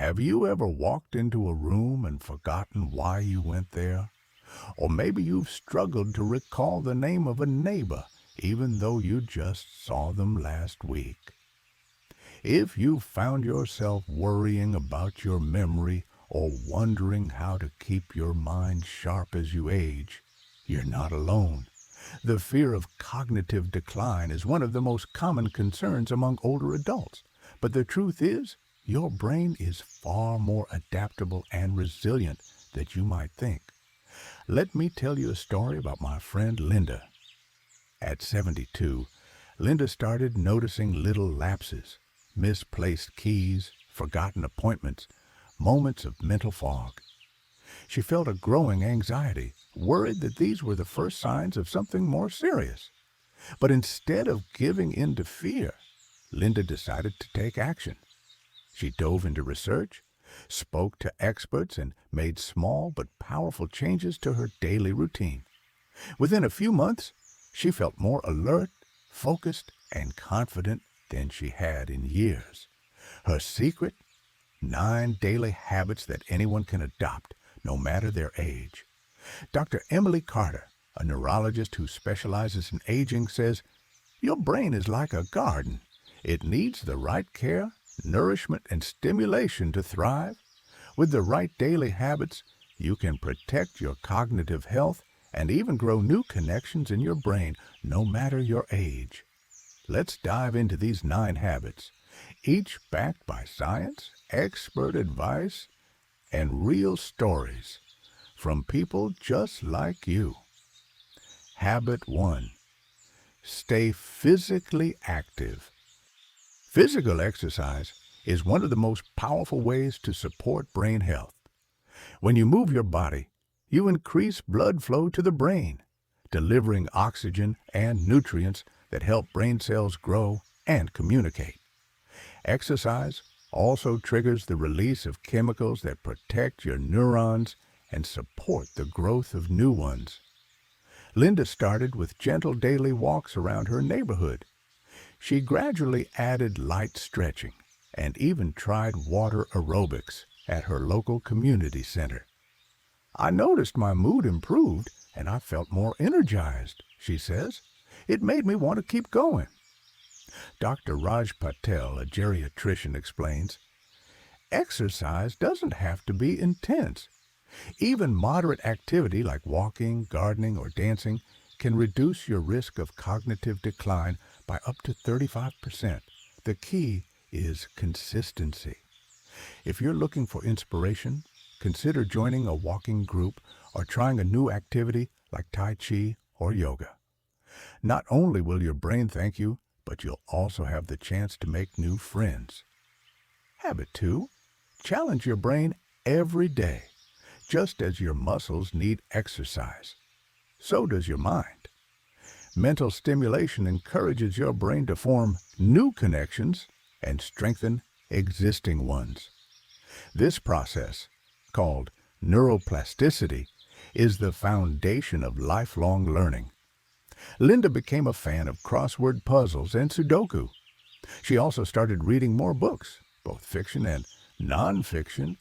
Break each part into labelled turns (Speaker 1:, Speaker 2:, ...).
Speaker 1: Have you ever walked into a room and forgotten why you went there? Or maybe you've struggled to recall the name of a neighbor, even though you just saw them last week. If you've found yourself worrying about your memory or wondering how to keep your mind sharp as you age, you're not alone. The fear of cognitive decline is one of the most common concerns among older adults. But the truth is, your brain is far more adaptable and resilient than you might think. Let me tell you a story about my friend Linda. At 72, Linda started noticing little lapses, misplaced keys, forgotten appointments, moments of mental fog. She felt a growing anxiety, worried that these were the first signs of something more serious. But instead of giving in to fear, Linda decided to take action. She dove into research, spoke to experts, and made small but powerful changes to her daily routine. Within a few months, she felt more alert, focused, and confident than she had in years. Her secret? 9 daily habits that anyone can adopt, no matter their age. Dr. Emily Carter, a neurologist who specializes in aging, says, "Your brain is like a garden. It needs the right care, nourishment, and stimulation to thrive. With the right daily habits, you can protect your cognitive health and even grow new connections in your brain, no matter your age." Let's dive into these 9 habits, each backed by science, expert advice, and real stories from people just like you. Habit 1. Stay physically active. Physical exercise is one of the most powerful ways to support brain health. When you move your body, you increase blood flow to the brain, delivering oxygen and nutrients that help brain cells grow and communicate. Exercise also triggers the release of chemicals that protect your neurons and support the growth of new ones. Linda started with gentle daily walks around her neighborhood. She gradually added light stretching and even tried water aerobics at her local community center. "I noticed my mood improved and I felt more energized," she says. "It made me want to keep going." Dr. Raj Patel, a geriatrician, explains, "Exercise doesn't have to be intense. Even moderate activity like walking, gardening, or dancing can reduce your risk of cognitive decline by up to 35%. The key is consistency." If you're looking for inspiration, consider joining a walking group or trying a new activity like Tai Chi or yoga. Not only will your brain thank you, but you'll also have the chance to make new friends. Habit 2. Challenge your brain every day. Just as your muscles need exercise, so does your mind. Mental stimulation encourages your brain to form new connections and strengthen existing ones. This process, called neuroplasticity, is the foundation of lifelong learning. Linda became a fan of crossword puzzles and Sudoku. She also started reading more books, both fiction and nonfiction,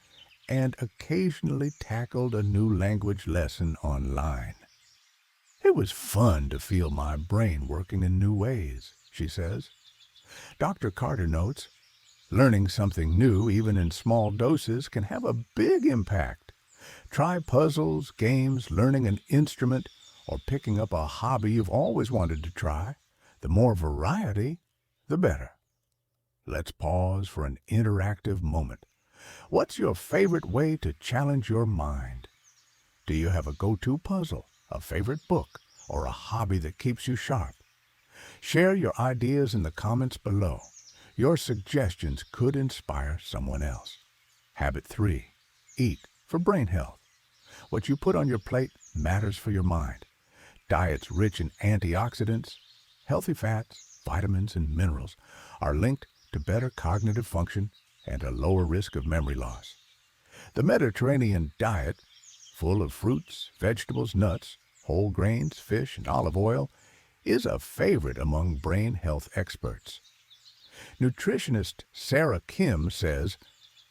Speaker 1: and occasionally tackled a new language lesson online. "It was fun to feel my brain working in new ways," she says. Dr. Carter notes, "Learning something new, even in small doses, can have a big impact. Try puzzles, games, learning an instrument, or picking up a hobby you've always wanted to try. The more variety, the better." Let's pause for an interactive moment. What's your favorite way to challenge your mind? Do you have a go-to puzzle, a favorite book, or a hobby that keeps you sharp? Share your ideas in the comments below. Your suggestions could inspire someone else. Habit 3. Eat for brain health. What you put on your plate matters for your mind. Diets rich in antioxidants, healthy fats, vitamins, and minerals are linked to better cognitive function and a lower risk of memory loss. The Mediterranean diet, full of fruits, vegetables, nuts, whole grains, fish, and olive oil, is a favorite among brain health experts. Nutritionist Sarah Kim says,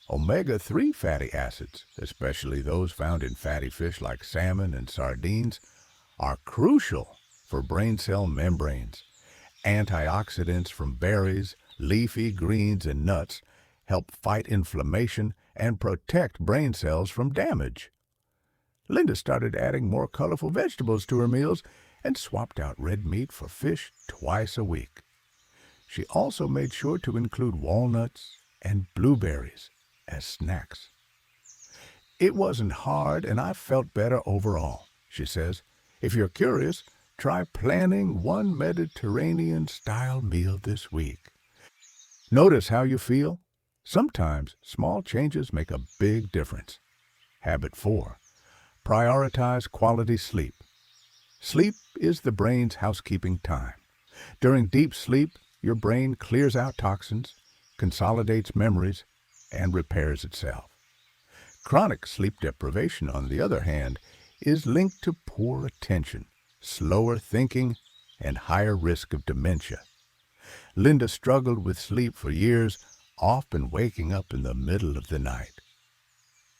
Speaker 1: Omega-3 fatty acids, especially those found in fatty fish like salmon and sardines, are crucial for brain cell membranes. Antioxidants from berries, leafy greens, and nuts help fight inflammation and protect brain cells from damage. Linda started adding more colorful vegetables to her meals and swapped out red meat for fish twice a week. She also made sure to include walnuts and blueberries as snacks. It wasn't hard and I felt better overall, she says. If you're curious, try planning one Mediterranean-style meal this week. Notice how you feel. Sometimes small changes make a big difference. Habit 4. Prioritize quality sleep. Sleep is the brain's housekeeping time. During deep sleep, your brain clears out toxins, consolidates memories, and repairs itself. Chronic sleep deprivation, on the other hand, is linked to poor attention, slower thinking, and higher risk of dementia. Linda struggled with sleep for years, often waking up in the middle of the night.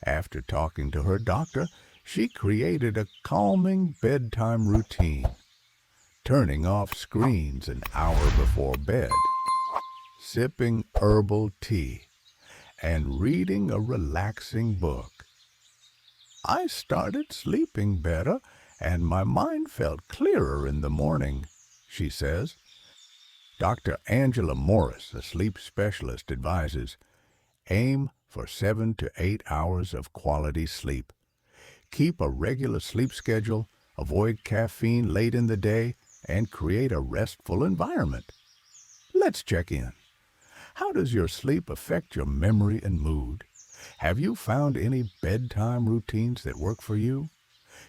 Speaker 1: After talking to her doctor, she created a calming bedtime routine, turning off screens an hour before bed, sipping herbal tea, and reading a relaxing book. I started sleeping better, and my mind felt clearer in the morning, she says. Dr. Angela Morris, a sleep specialist, advises, aim for 7 to 8 hours of quality sleep. Keep a regular sleep schedule, avoid caffeine late in the day, and create a restful environment. Let's check in. How does your sleep affect your memory and mood? Have you found any bedtime routines that work for you?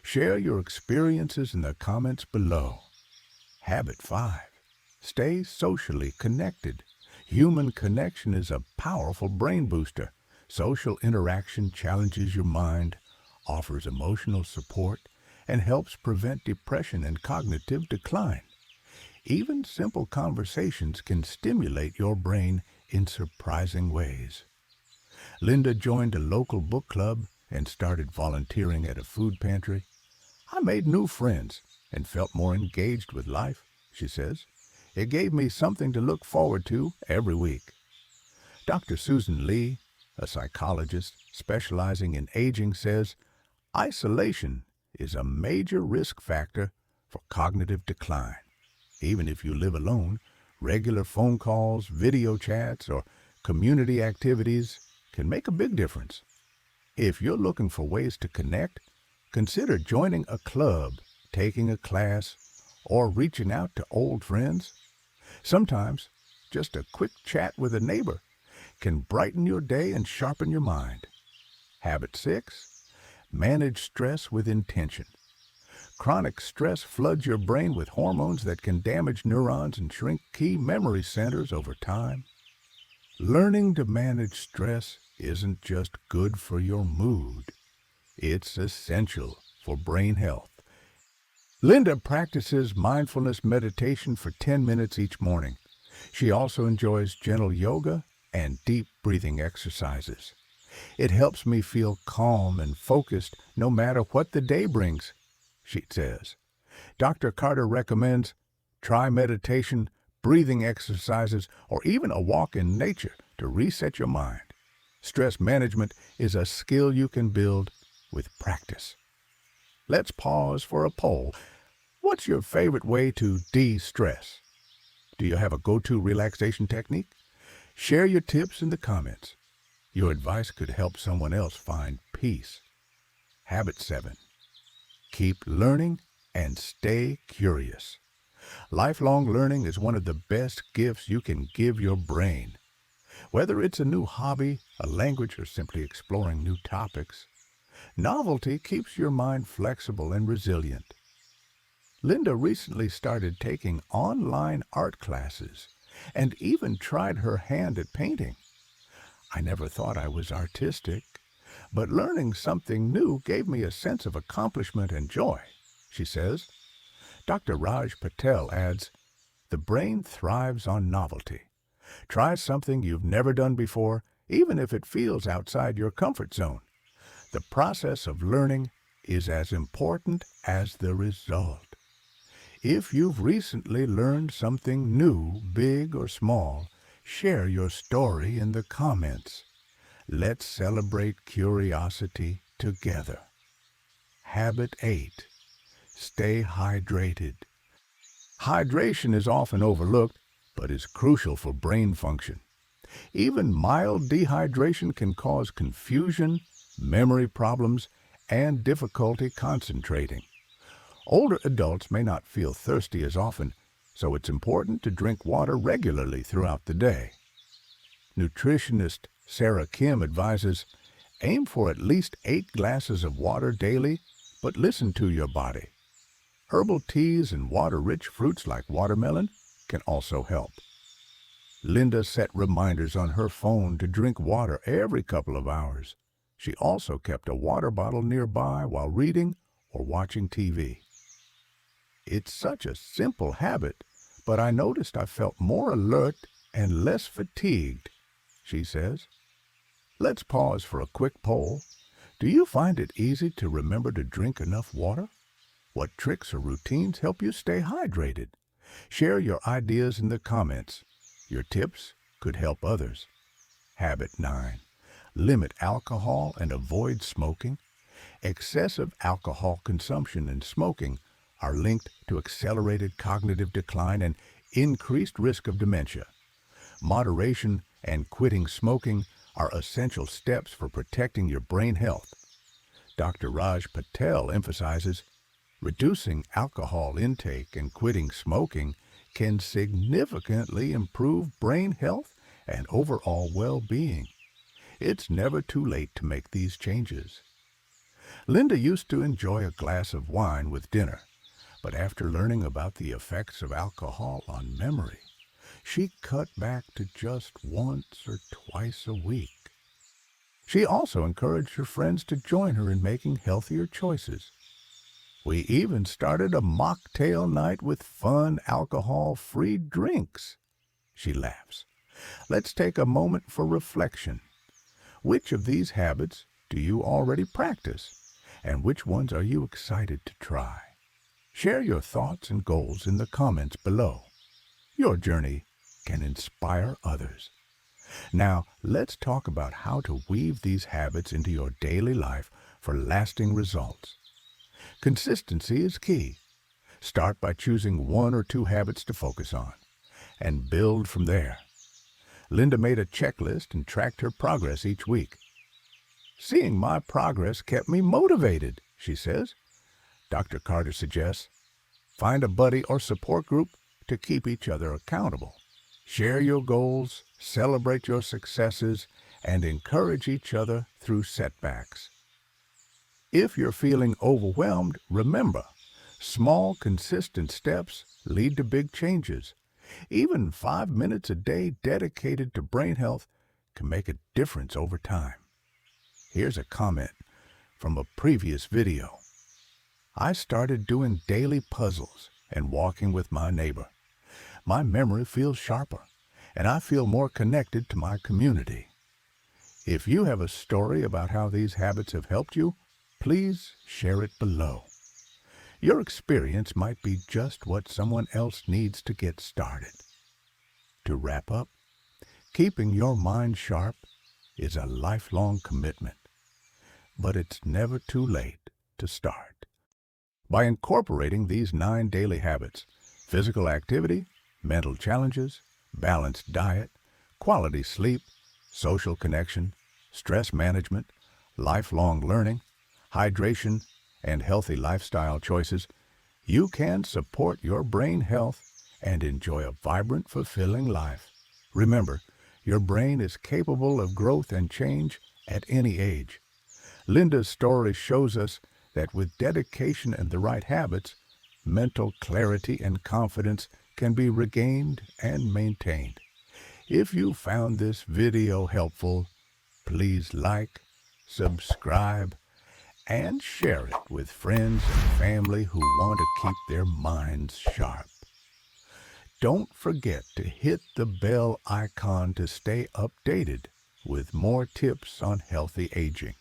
Speaker 1: Share your experiences in the comments below. Habit 5. Stay socially connected. Human connection is a powerful brain booster. Social interaction challenges your mind, offers emotional support, and helps prevent depression and cognitive decline. Even simple conversations can stimulate your brain in surprising ways. Linda joined a local book club and started volunteering at a food pantry. I made new friends and felt more engaged with life, she says. It gave me something to look forward to every week. Dr. Susan Lee, a psychologist specializing in aging, says isolation is a major risk factor for cognitive decline. Even if you live alone, regular phone calls, video chats, or community activities can make a big difference. If you're looking for ways to connect, consider joining a club, taking a class, or reaching out to old friends. Sometimes, just a quick chat with a neighbor can brighten your day and sharpen your mind. Habit 6. Manage stress with intention. Chronic stress floods your brain with hormones that can damage neurons and shrink key memory centers over time. Learning to manage stress isn't just good for your mood. It's essential for brain health. Linda practices mindfulness meditation for 10 minutes each morning. She also enjoys gentle yoga and deep breathing exercises. It helps me feel calm and focused no matter what the day brings, she says. Dr. Carter recommends try meditation, breathing exercises, or even a walk in nature to reset your mind. Stress management is a skill you can build with practice. Let's pause for a poll. What's your favorite way to de-stress? Do you have a go-to relaxation technique? Share your tips in the comments. Your advice could help someone else find peace. Habit 7. Keep learning and stay curious. Lifelong learning is one of the best gifts you can give your brain. Whether it's a new hobby, a language, or simply exploring new topics, novelty keeps your mind flexible and resilient. Linda recently started taking online art classes and even tried her hand at painting. I never thought I was artistic, but learning something new gave me a sense of accomplishment and joy, she says. Dr. Raj Patel adds, the brain thrives on novelty. Try something you've never done before, even if it feels outside your comfort zone. The process of learning is as important as the result. If you've recently learned something new, big or small, share your story in the comments. Let's celebrate curiosity together. Habit 8. Stay hydrated. Hydration is often overlooked, but is crucial for brain function. Even mild dehydration can cause confusion, memory problems, and difficulty concentrating. Older adults may not feel thirsty as often, so it's important to drink water regularly throughout the day. Nutritionist Sarah Kim advises, aim for at least 8 glasses of water daily, but listen to your body. Herbal teas and water-rich fruits like watermelon can also help. Linda set reminders on her phone to drink water every couple of hours. She also kept a water bottle nearby while reading or watching TV. It's such a simple habit, but I noticed I felt more alert and less fatigued, she says. Let's pause for a quick poll. Do you find it easy to remember to drink enough water? What tricks or routines help you stay hydrated? Share your ideas in the comments. Your tips could help others. Habit 9. Limit alcohol and avoid smoking. Excessive alcohol consumption and smoking are linked to accelerated cognitive decline and increased risk of dementia. Moderation and quitting smoking are essential steps for protecting your brain health. Dr. Raj Patel emphasizes, reducing alcohol intake and quitting smoking can significantly improve brain health and overall well-being. It's never too late to make these changes. Linda used to enjoy a glass of wine with dinner, but after learning about the effects of alcohol on memory, she cut back to just once or twice a week. She also encouraged her friends to join her in making healthier choices. We even started a mocktail night with fun alcohol-free drinks. She laughs. Let's take a moment for reflection. Which of these habits do you already practice, and which ones are you excited to try? Share your thoughts and goals in the comments below. Your journey can inspire others. Now, let's talk about how to weave these habits into your daily life for lasting results. Consistency is key. Start by choosing 1 or 2 habits to focus on, and build from there. Linda made a checklist and tracked her progress each week. Seeing my progress kept me motivated, she says. Dr. Carter suggests, find a buddy or support group to keep each other accountable. Share your goals, celebrate your successes, and encourage each other through setbacks. If you're feeling overwhelmed, remember, small, consistent steps lead to big changes. Even 5 minutes a day dedicated to brain health can make a difference over time. Here's a comment from a previous video. I started doing daily puzzles and walking with my neighbor. My memory feels sharper, and I feel more connected to my community. If you have a story about how these habits have helped you, please share it below. Your experience might be just what someone else needs to get started. To wrap up, keeping your mind sharp is a lifelong commitment, but it's never too late to start. By incorporating these 9 daily habits, physical activity, mental challenges, balanced diet, quality sleep, social connection, stress management, lifelong learning, hydration, and healthy lifestyle choices, you can support your brain health and enjoy a vibrant, fulfilling life. Remember, your brain is capable of growth and change at any age. Linda's story shows us that with dedication and the right habits, mental clarity and confidence can be regained and maintained. If you found this video helpful, please like, subscribe, and share it with friends and family who want to keep their minds sharp. Don't forget to hit the bell icon to stay updated with more tips on healthy aging.